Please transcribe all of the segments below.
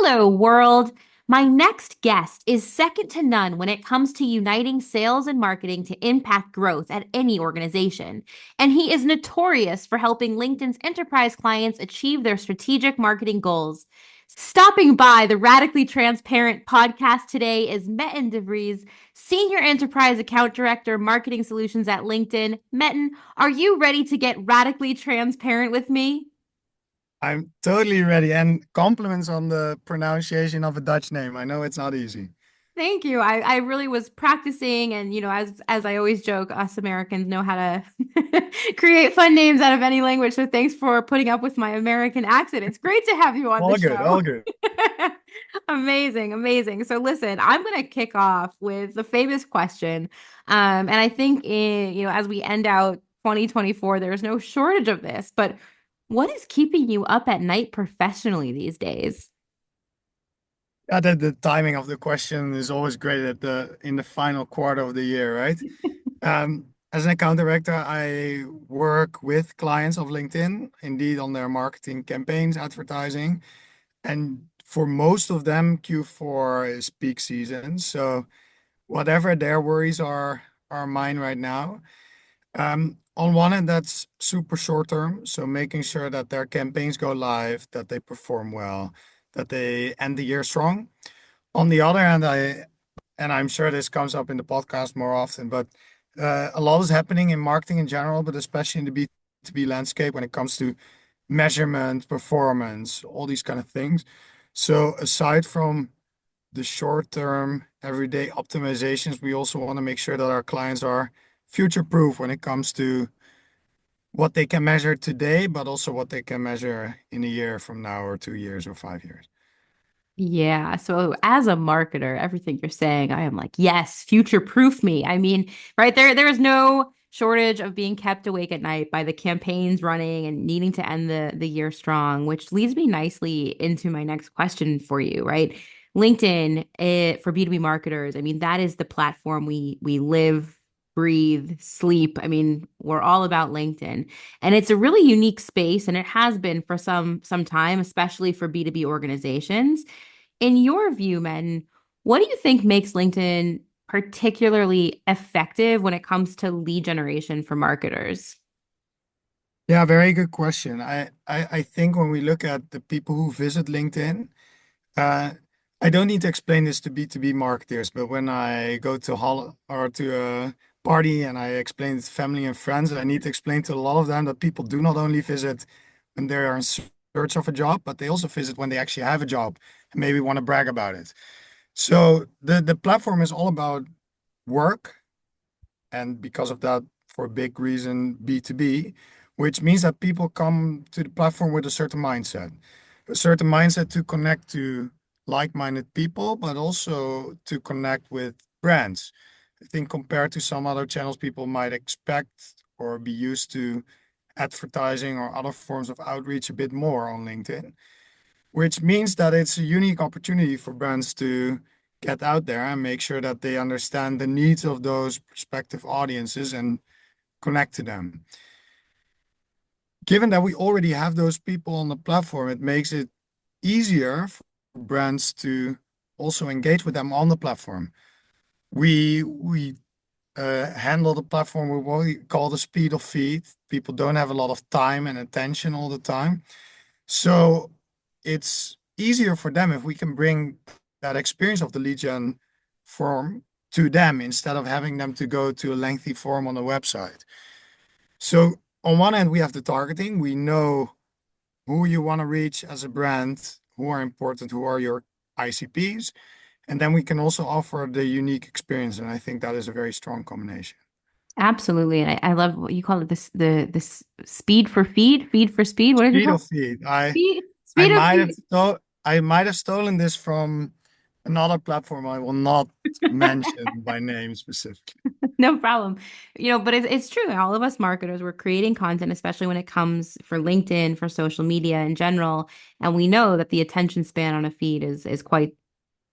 Hello, world. My next guest is second to none when it comes to uniting sales and marketing to impact growth at any organization. And he is notorious for helping LinkedIn's enterprise clients achieve their strategic marketing goals. Stopping by the Radically Transparent podcast today is Metten de Vries, Senior Enterprise Account Director, Marketing Solutions at LinkedIn. Metten, are you ready to get radically transparent with me? I'm totally ready. And compliments on the pronunciation of a Dutch name. I know it's not easy. Thank you. I really was practicing, and as I always joke, us Americans know how to create fun names out of any language. So thanks for putting up with my American accent. It's great to have you on the All good, show. all good. Amazing, amazing. So listen, I'm gonna kick off with the famous question. And I think as we end out 2024, there's no shortage of this, but what is keeping you up at night professionally these days? Yeah, the timing of the question is always great at the in the final quarter of the year, right? As an account director, I work with clients of LinkedIn, indeed on their marketing campaigns, advertising, and for most of them, Q4 is peak season. So whatever their worries are mine right now. On one end, that's super short term. So making sure that their campaigns go live, that they perform well, that they end the year strong. On the other hand, and I'm sure this comes up in the podcast more often, but a lot is happening in marketing in general, but especially in the B2B landscape when it comes to measurement, performance, all these kind of things. So aside from the short term, everyday optimizations, we also want to make sure that our clients are future proof when it comes to what they can measure today, but also what they can measure in a year from now, or 2 years, or 5 years. Yeah. So as a marketer, everything you're saying, I am like, yes, future proof me. I mean, right there is no shortage of being kept awake at night by the campaigns running and needing to end the year strong, which leads me nicely into my next question for you, right? LinkedIn, for B2B marketers, I mean, that is the platform we live, breathe, sleep. I mean, we're all about LinkedIn. And it's a really unique space, and it has been for some time, especially for B2B organizations. In your view, men, what do you think makes LinkedIn particularly effective when it comes to lead generation for marketers? Yeah, very good question. I think when we look at the people who visit LinkedIn, uh, I don't need to explain this to B2B marketers, but when I go to hol or to a party and I explain it to family and friends, I need to explain to a lot of them that people do not only visit when they are in search of a job, but they also visit when they actually have a job and maybe want to brag about it. So the platform is all about work, and because of that, for a big reason, B2B, which means that people come to the platform with a certain mindset to connect to like-minded people, but also to connect with brands. I think compared to some other channels people might expect or be used to advertising or other forms of outreach a bit more on LinkedIn, which means that it's a unique opportunity for brands to get out there and make sure that they understand the needs of those prospective audiences and connect to them. Given that we already have those people on the platform, it makes it easier for brands to also engage with them on the platform. We handle the platform with what we call the speed of feed. People don't have a lot of time and attention all the time. So it's easier for them if we can bring that experience of the lead gen form to them instead of having them to go to a lengthy form on the website. So on one end, we have the targeting. We know who you want to reach as a brand, who are important, who are your ICPs. And then we can also offer the unique experience. And I think that is a very strong combination. Absolutely. And I love what you call it, this speed for feed, feed for speed. What did you Speed call of feed. it? Speed, I speed of might have feed. sto I might have stolen this from another platform I will not mention by name specifically. No problem. But it's true. All of us marketers, we're creating content, especially when it comes for LinkedIn, for social media in general. And we know that the attention span on a feed is quite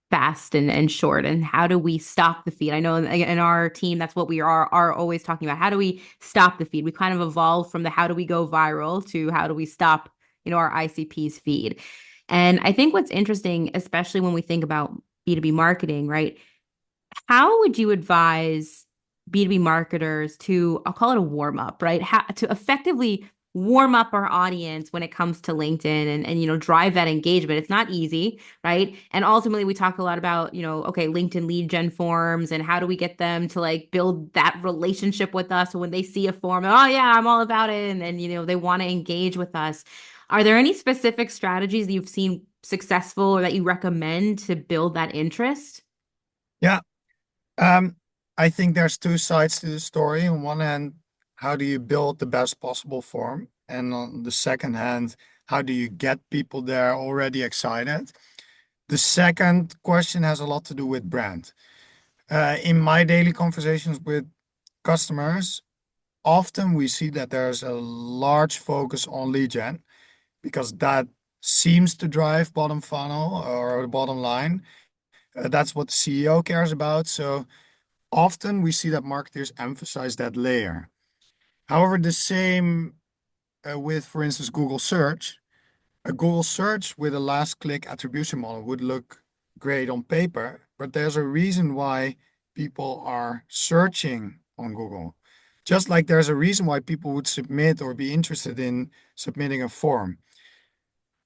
fast and short. And how do we stop the feed? I know in our team, that's what we are always talking about. How do we stop the feed? We kind of evolved from the how do we go viral to how do we stop, our ICP's feed. And I think what's interesting, especially when we think about B2B marketing, right? How would you advise B2B marketers to, I'll call it a warm up, right? How to effectively warm up our audience when it comes to LinkedIn and drive that engagement. It's not easy, right? And ultimately we talk a lot about, okay, LinkedIn lead gen forms and how do we get them to like build that relationship with us. So when they see a form, oh yeah, I'm all about it. And then, they want to engage with us. Are there any specific strategies that you've seen successful or that you recommend to build that interest? Yeah. Um, I think there's two sides to the story. On one hand, how do you build the best possible form? And on the second hand, how do you get people there already excited? The second question has a lot to do with brand. In my daily conversations with customers, often we see that there's a large focus on lead gen because that seems to drive bottom funnel or the bottom line. That's what the CEO cares about. So often we see that marketers emphasize that layer. However, the same with, for instance, Google search. A Google search with a last click attribution model would look great on paper, but there's a reason why people are searching on Google. Just like there's a reason why people would submit or be interested in submitting a form.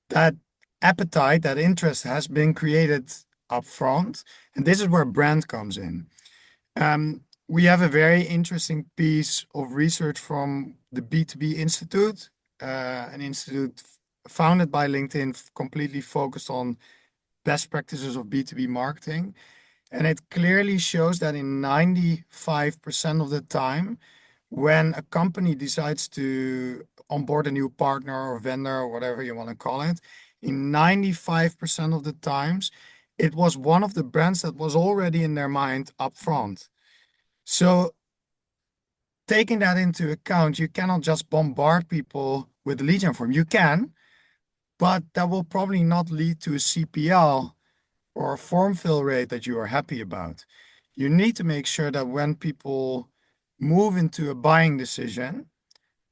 That appetite, that interest has been created upfront, and this is where brand comes in. We have a very interesting piece of research from the B2B Institute, an institute founded by LinkedIn, completely focused on best practices of B2B marketing. And it clearly shows that in 95% of the time, when a company decides to onboard a new partner or vendor or whatever you want to call it, in 95% of the times, it was one of the brands that was already in their mind upfront. So taking that into account, you cannot just bombard people with lead gen form. You can, but that will probably not lead to a CPL or a form fill rate that you are happy about. You need to make sure that when people move into a buying decision,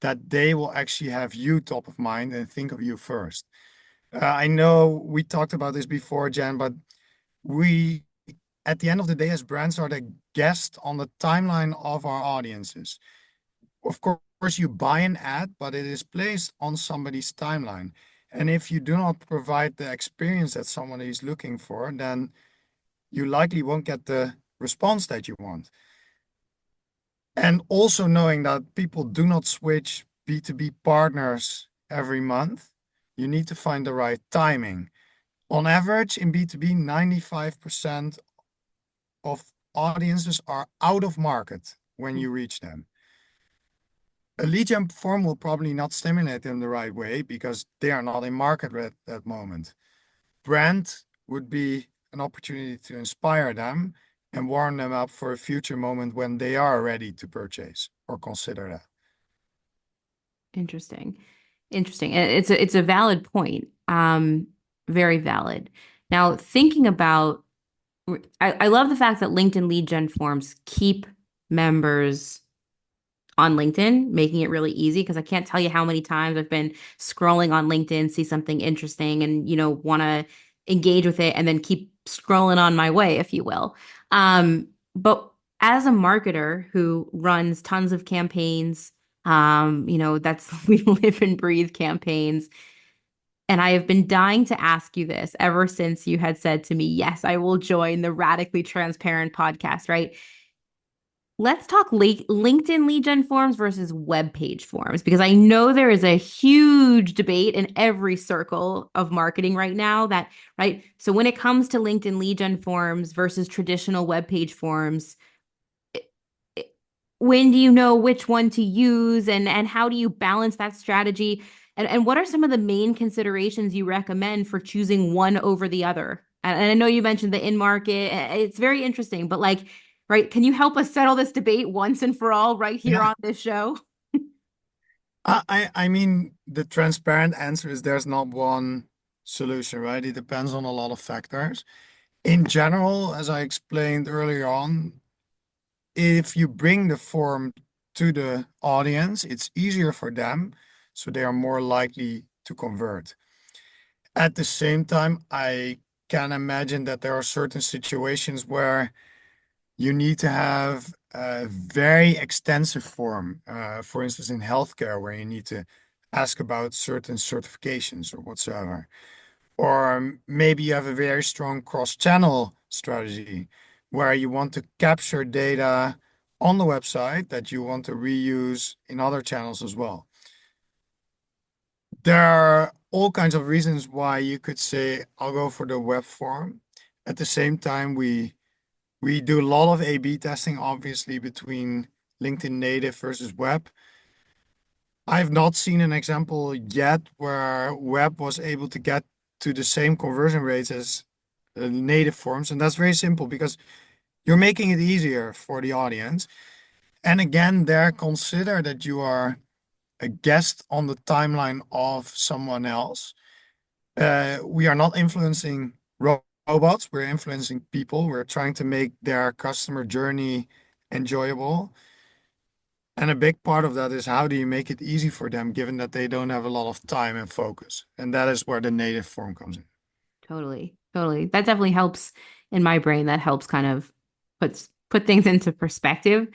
that they will actually have you top of mind and think of you first. I know we talked about this before, Jen, but we, at the end of the day, as brands, are the guest on the timeline of our audiences. Of course, you buy an ad, but it is placed on somebody's timeline. And if you do not provide the experience that someone is looking for, then you likely won't get the response that you want. And also knowing that people do not switch B2B partners every month, you need to find the right timing. On average, in B2B, 95% of audiences are out of market when you reach them. A lead gen form will probably not stimulate them the right way because they are not in market at that moment. Brand would be an opportunity to inspire them and warm them up for a future moment when they are ready to purchase or consider that. Interesting. Interesting. And it's a valid point. Very valid. Now, thinking about, I love the fact that LinkedIn lead gen forms keep members on LinkedIn, making it really easy because I can't tell you how many times I've been scrolling on LinkedIn, see something interesting and, want to engage with it and then keep scrolling on my way, if you will. But as a marketer who runs tons of campaigns, that's we live and breathe campaigns. And I have been dying to ask you this ever since you had said to me, yes, I will join the Radically Transparent podcast, right? Let's talk LinkedIn lead gen forms versus web page forms because I know there is a huge debate in every circle of marketing right now that, right? So when it comes to LinkedIn lead gen forms versus traditional web page forms, when do you know which one to use and how do you balance that strategy? And what are some of the main considerations you recommend for choosing one over the other? And I know you mentioned the in-market. It's very interesting, but like, right, can you help us settle this debate once and for all right here Yeah. on this show? I mean, the transparent answer is there's not one solution, right? It depends on a lot of factors. In general, as I explained earlier on, if you bring the form to the audience, it's easier for them, so they are more likely to convert. At the same time, I can imagine that there are certain situations where you need to have a very extensive form. For instance, in healthcare, where you need to ask about certain certifications or whatsoever. Or maybe you have a very strong cross-channel strategy where you want to capture data on the website that you want to reuse in other channels as well. There are all kinds of reasons why you could say, I'll go for the web form. At the same time, we do a lot of A/B testing, obviously, between LinkedIn native versus web. I've not seen an example yet where web was able to get to the same conversion rates as native forms. And that's very simple because you're making it easier for the audience. And again, there consider that you are a guest on the timeline of someone else. We are not influencing robots, we're influencing people. We're trying to make their customer journey enjoyable. And a big part of that is how do you make it easy for them, given that they don't have a lot of time and focus. And that is where the native form comes in. Totally. Totally. That definitely helps in my brain. That helps kind of put things into perspective.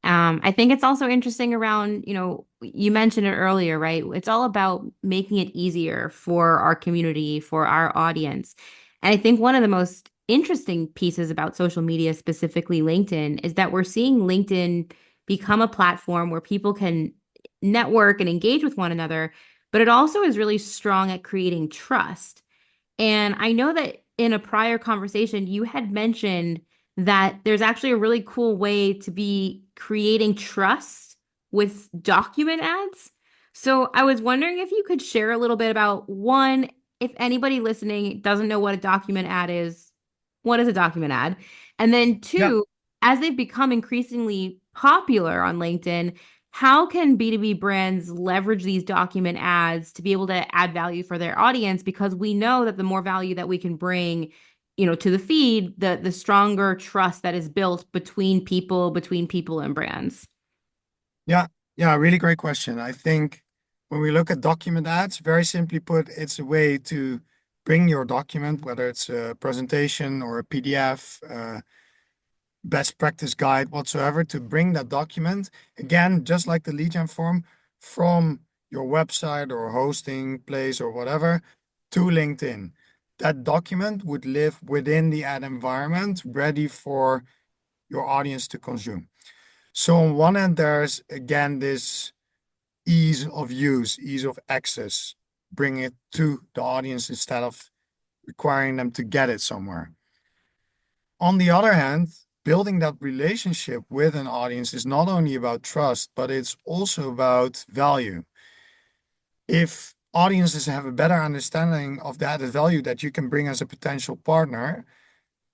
I think it's also interesting around, you mentioned it earlier, right? It's all about making it easier for our community, for our audience. And I think one of the most interesting pieces about social media, specifically LinkedIn, is that we're seeing LinkedIn become a platform where people can network and engage with one another, but it also is really strong at creating trust. And I know that in a prior conversation, you had mentioned that there's actually a really cool way to be creating trust with document ads. So I was wondering if you could share a little bit about one, if anybody listening doesn't know what a document ad is, what is a document ad? And then Yeah. two, as they've become increasingly popular on LinkedIn, how can B2B brands leverage these document ads to be able to add value for their audience? Because we know that the more value that we can bring, to the feed, the stronger trust that is built between people and brands. Yeah. Yeah. Really great question. I think when we look at document ads, very simply put, it's a way to bring your document, whether it's a presentation or a PDF, best practice guide whatsoever, to bring that document again, just like the lead gen form, from your website or hosting place or whatever to LinkedIn. That document would live within the ad environment, ready for your audience to consume. So on one end, there's again this ease of use, ease of access, bring it to the audience instead of requiring them to get it somewhere. On the other hand, building that relationship with an audience is not only about trust, but it's also about value. If audiences have a better understanding of the added value that you can bring as a potential partner,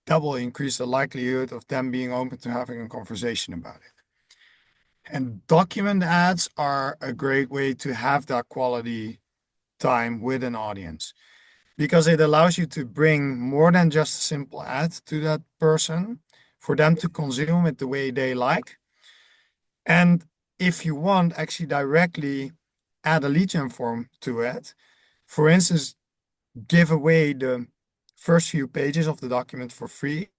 that will increase the likelihood of them being open to having a conversation about it. And document ads are a great way to have that quality time with an audience because it allows you to bring more than just a simple ad to that person for them to consume it the way they like. And if you want, actually directly add a lead gen form to it. For instance, give away the first few pages of the document for free,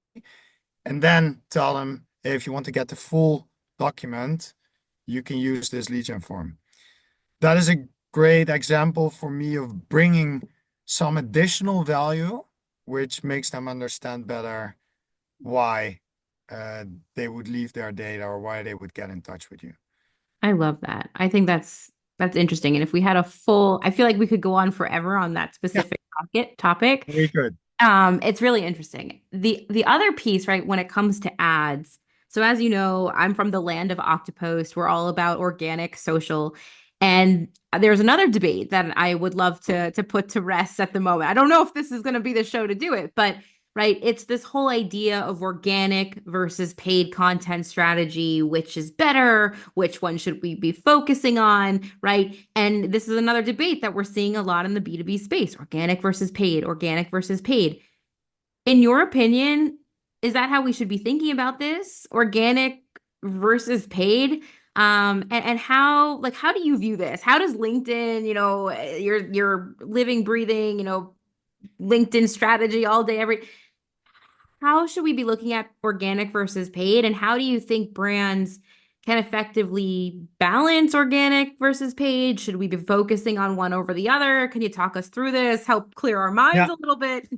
and then tell them, hey, if you want to get the full document, you can use this lead gen form. That is a great example for me of bringing some additional value, which makes them understand better why uh, they would leave their data or why they would get in touch with you. I love that. I think that's interesting. And if we had a full, I feel like we could go on forever on that Yeah, specific topic. very good. It's really interesting. The other piece, right, when it comes to ads. So as you know, I'm from the land of Oktopost. We're all about organic social. And there's another debate that I would love to put to rest at the moment. I don't know if this is going to be the show to do it, but right, it's this whole idea of organic versus paid content strategy, which is better, which one should we be focusing on, right? And this is another debate that we're seeing a lot in the B2B space, organic versus paid, organic versus paid. In your opinion, is that how we should be thinking about this? Organic versus paid? And how, like, how do you view this? How does LinkedIn, you're living, breathing, LinkedIn strategy all day, every. How should we be looking at organic versus paid? And how do you think brands can effectively balance organic versus paid? Should we be focusing on one over the other? Can you talk us through this? Help clear our minds Yeah. a little bit?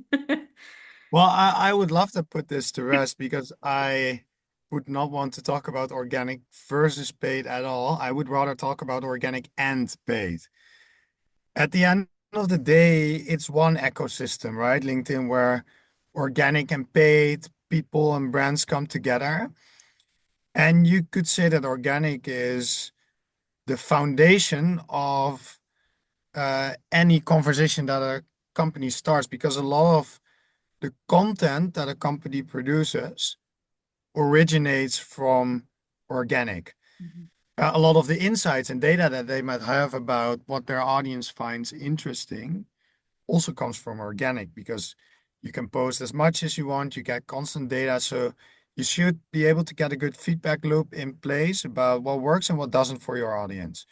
Well, I would love to put this to rest because I would not want to talk about organic versus paid at all. I would rather talk about organic and paid. At the end of the day, it's one ecosystem, right? LinkedIn, where organic and paid people and brands come together. And you could say that organic is the foundation of any conversation that a company starts because a lot of the content that a company produces originates from organic. Mhm. A lot of the insights and data that they might have about what their audience finds interesting also comes from organic because you can post as much as you want, you get constant data. So you should be able to get a good feedback loop in place about what works and what doesn't for your audience.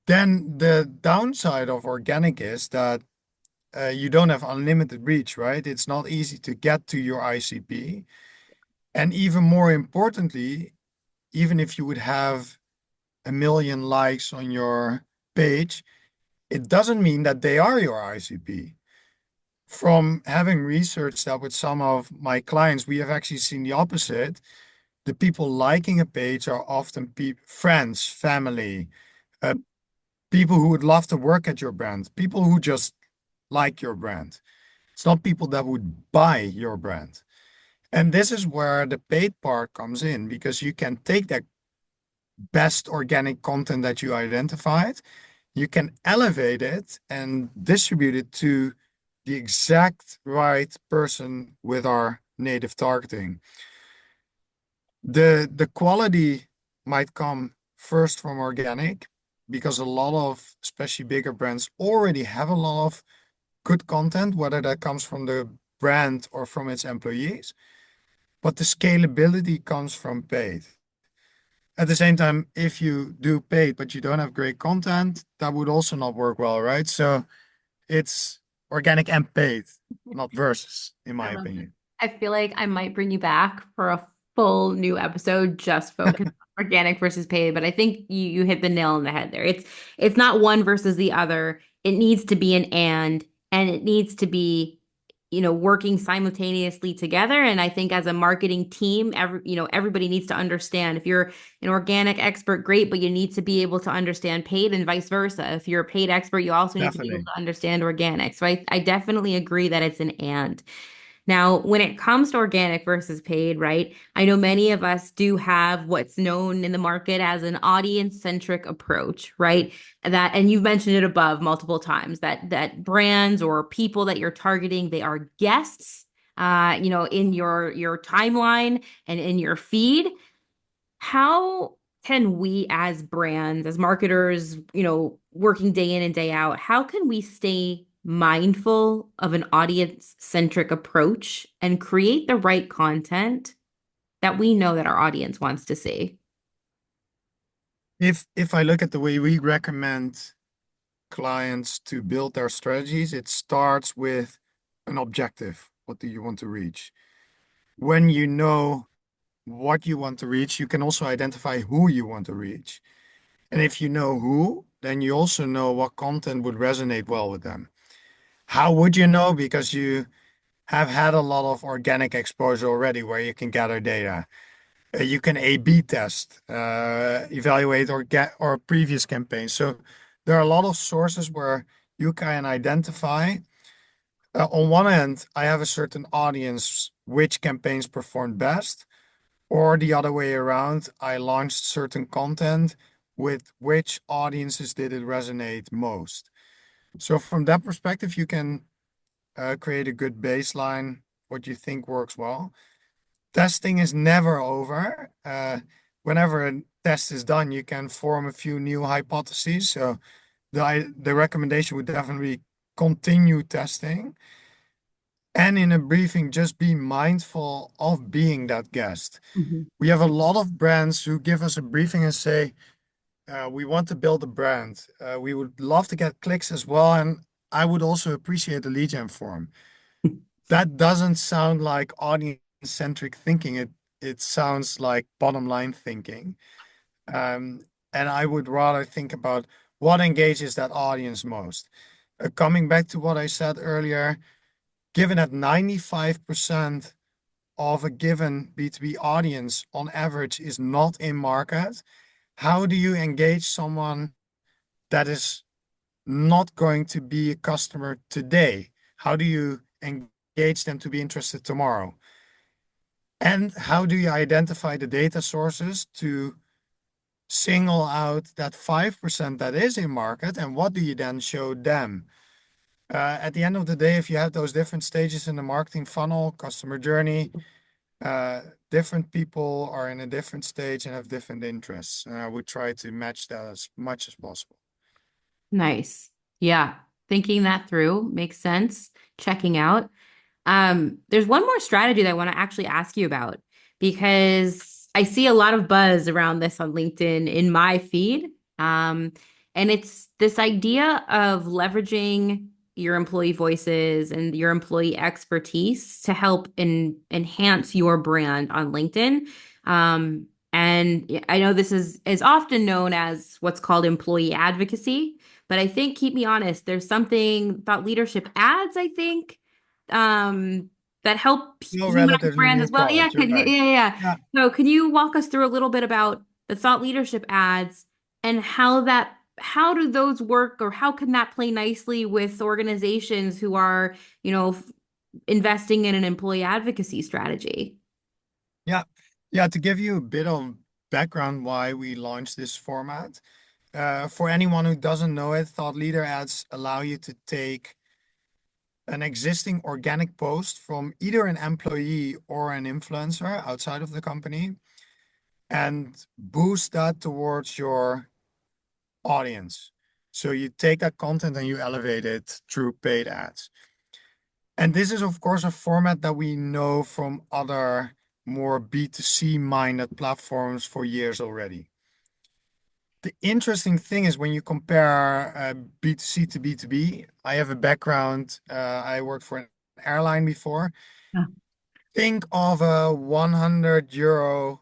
Then the downside of organic is that you don't have unlimited reach, right? It's not easy to get to your ICP. And even more importantly, even if you would have 1 million likes on your page, it doesn't mean that they are your ICP. From having researched that with some of my clients, we have actually seen the opposite. The people liking a page are often friends, family, uh, people who would love to work at your brand, people who just like your brand. It's not people that would buy your brand. And this is where the paid part comes in because you can take that best organic content that you identified, you can elevate it and distribute it to the exact right person with our native targeting. The quality might come first from organic because a lot of especially bigger brands already have a lot of good content, whether that comes from the brand or from its employees. But the scalability comes from paid. At the same time, if you do paid but you don't have great content, that would also not work well, right? So it's organic and paid, not versus, in I my love it. opinion. I feel like I might bring you back for a full new episode just focused on organic versus paid, but I think you hit the nail on the head there. It's not one versus the other. It needs to be an and it needs to be, working simultaneously together. And I think as a marketing team, everybody needs to understand if you're an organic expert, great, but you need to be able to understand paid and vice versa. If you're a paid expert, you also need to be able Definitely. to understand organic. So I definitely agree that it's an and. Now, when it comes to organic versus paid, right? I know many of us do have what's known in the market as an audience-centric approach, right? And you've mentioned it above multiple times that brands or people that you're targeting, they are guests, in your timeline and in your feed. How can we as brands, as marketers, working day in and day out, how can we stay mindful of an audience-centric approach and create the right content that we know that our audience wants to see? If I look at the way we recommend clients to build their strategies, it starts with an objective. What do you want to reach? When you know what you want to reach, you can also identify who you want to reach. And if you know who, then you also know what content would resonate well with them. How would you know? Because you have had a lot of organic exposure already where you can gather data. You can A/B test, evaluate or get or previous campaigns. So there are a lot of sources where you can identify. On one end, I have a certain audience, which campaigns performed best, or the other way around, I launched certain content with which audiences did it resonate most. So from that perspective, you can create a good baseline, what you think works well. Testing is never over. Whenever a test is done, you can form a few new hypotheses. So the recommendation would definitely continue testing. And in a briefing, just be mindful of being that guest. Mhm. We have a lot of brands who give us a briefing and say, we want to build a brand. We would love to get clicks as well. And I would also appreciate a lead gen form. That doesn't sound like audience-centric thinking. It sounds like bottom line thinking. Um, and I would rather think about what engages that audience most. Coming back to what I said earlier, given that 95% of a given B2B audience on average is not in market, how do you engage someone that is not going to be a customer today? How do you engage them to be interested tomorrow? And how do you identify the data sources to single out that 5% that is in market? And what do you then show them? At the end of the day, if you have those different stages in the marketing funnel, customer journey, uh, different people are in a different stage and have different interests. And I would try to match that as much as possible. Nice. Yeah. Thinking that through makes sense. Checking out. There's one more strategy that I want to actually ask you about because I see a lot of buzz around this on LinkedIn in my feed. Um, and it's this idea of leveraging your employee voices and your employee expertise to help enhance your brand on LinkedIn. And I know this is often known as what's called employee advocacy, but I think, keep me honest, there's something thought leadership ads, I think, that help Still humanize relatively brands new as well. Yeah, product, you're right. yeah. Yeah. So can you walk us through a little bit about the thought leadership ads and how do those work, or how can that play nicely with organizations who are, investing in an employee advocacy strategy? Yeah. Yeah. To give you a bit of background why we launched this format, for anyone who doesn't know it, thought leader ads allow you to take an existing organic post from either an employee or an influencer outside of the company and boost that towards your audience. So you take that content and you elevate it through paid ads. And this is, of course, a format that we know from other more B2C minded platforms for years already. The interesting thing is when you compare B2C to B2B, I have a background, I worked for an airline before. Yeah. Think of a 100 euro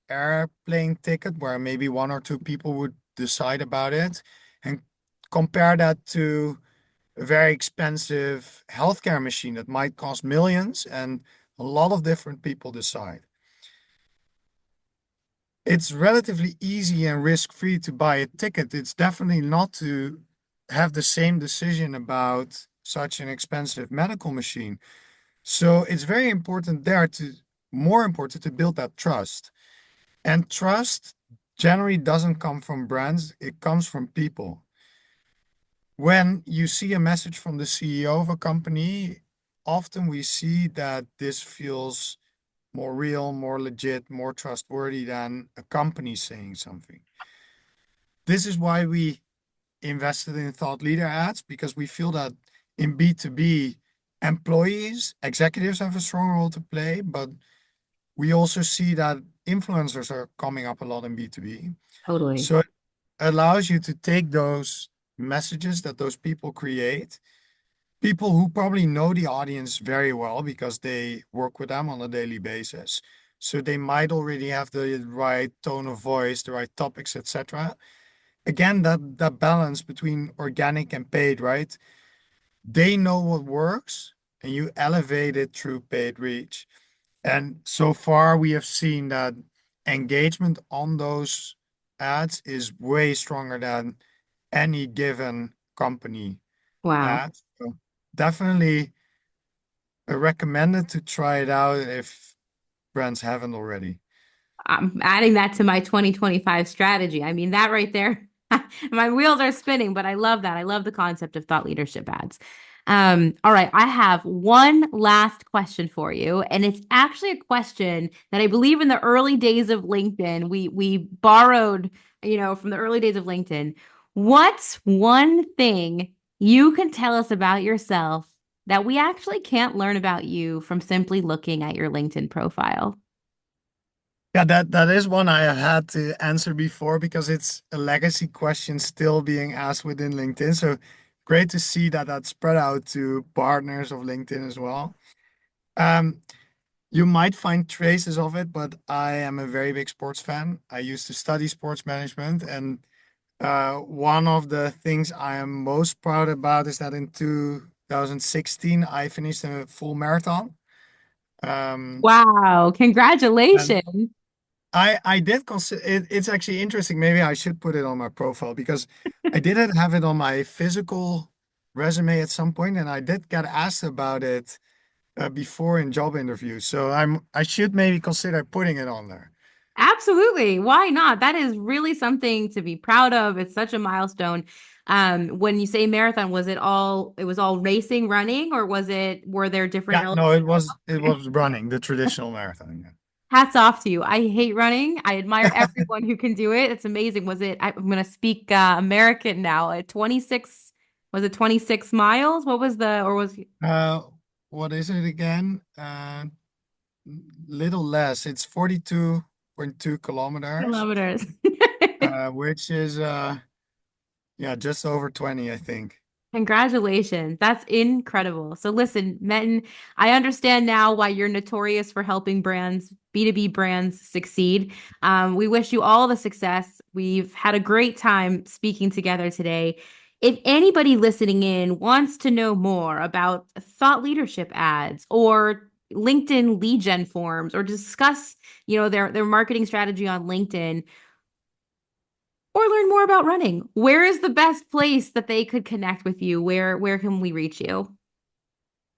airplane ticket where maybe one or two people would decide about it, and compare that to a very expensive healthcare machine that might cost millions and a lot of different people decide. It's relatively easy and risk-free to buy a ticket. It's definitely not to have the same decision about such an expensive medical machine. So it's very important there to, more important to build that trust. And trust generally doesn't come from brands, it comes from people. When you see a message from the CEO of a company, often we see that this feels more real, more legit, more trustworthy than a company saying something. This is why we invested in thought leader ads, because we feel that in B2B, employees, executives have a strong role to play, but we also see that influencers are coming up a lot in B2B. Totally. So it allows you to take those messages that those people create, people who probably know the audience very well because they work with them on a daily basis. So they might already have the right tone of voice, the right topics, etc. Again, that balance between organic and paid, right? They know what works and you elevate it through paid reach. And so far, we have seen that engagement on those ads is way stronger than any given company Wow. ad. So definitely recommended to try it out if brands haven't already. I'm adding that to my 2025 strategy. I mean, that right there, my wheels are spinning, but I love that. I love the concept of thought leadership ads. All right, I have one last question for you, and it's actually a question that I believe in the early days of LinkedIn, we borrowed, from the early days of LinkedIn. What's one thing you can tell us about yourself that we actually can't learn about you from simply looking at your LinkedIn profile? Yeah, that is one I have had to answer before because it's a legacy question still being asked within LinkedIn. So great to see that that's spread out to partners of LinkedIn as well. Um, you might find traces of it, but I am a very big sports fan. I used to study sports management, and one of the things I am most proud about is that in 2016 I finished a full marathon. Um, Wow, and congratulations. I did consider it, it's actually interesting. Maybe I should put it on my profile because I didn't have it on my physical resume at some point, and I did get asked about it before in job interviews. So I should maybe consider putting it on there. Absolutely. Why not? That is really something to be proud of. It's such a milestone. When you say marathon, it was all racing, running, or were there different Yeah, elements? no, it was running the traditional marathon. Yeah. Hats off to you. I hate running. I admire everyone who can do it. It's amazing. I'm going to speak American now. At 26, was it 26 miles? What was the, or was Uh, what is it again? Little less. It's 42.2 kilometers, kilometers? which is yeah, just over 20, I think. Congratulations. That's incredible. So listen, Metten, I understand now why you're notorious for helping brands, B2B brands succeed. We wish you all the success. We've had a great time speaking together today. If anybody listening in wants to know more about thought leadership ads or LinkedIn lead gen forms or discuss, their marketing strategy on LinkedIn, or learn more about running, where is the best place that they could connect with you? Where can we reach you?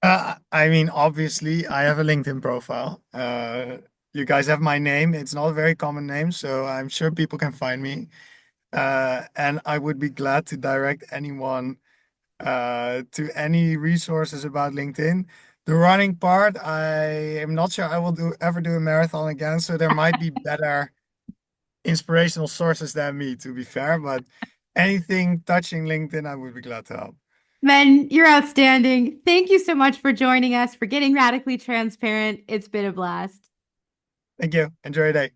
I mean, obviously, I have a LinkedIn profile. You guys have my name. It's not a very common name, so I'm sure people can find me. And I would be glad to direct anyone to any resources about LinkedIn. The running part, I am not sure I will ever do a marathon again, so there might be better inspirational sources than me, to be fair. But anything touching LinkedIn, I would be glad to help. Men, you're outstanding. Thank you so much for joining us, for getting radically transparent. It's been a blast. Thank you. Enjoy your day.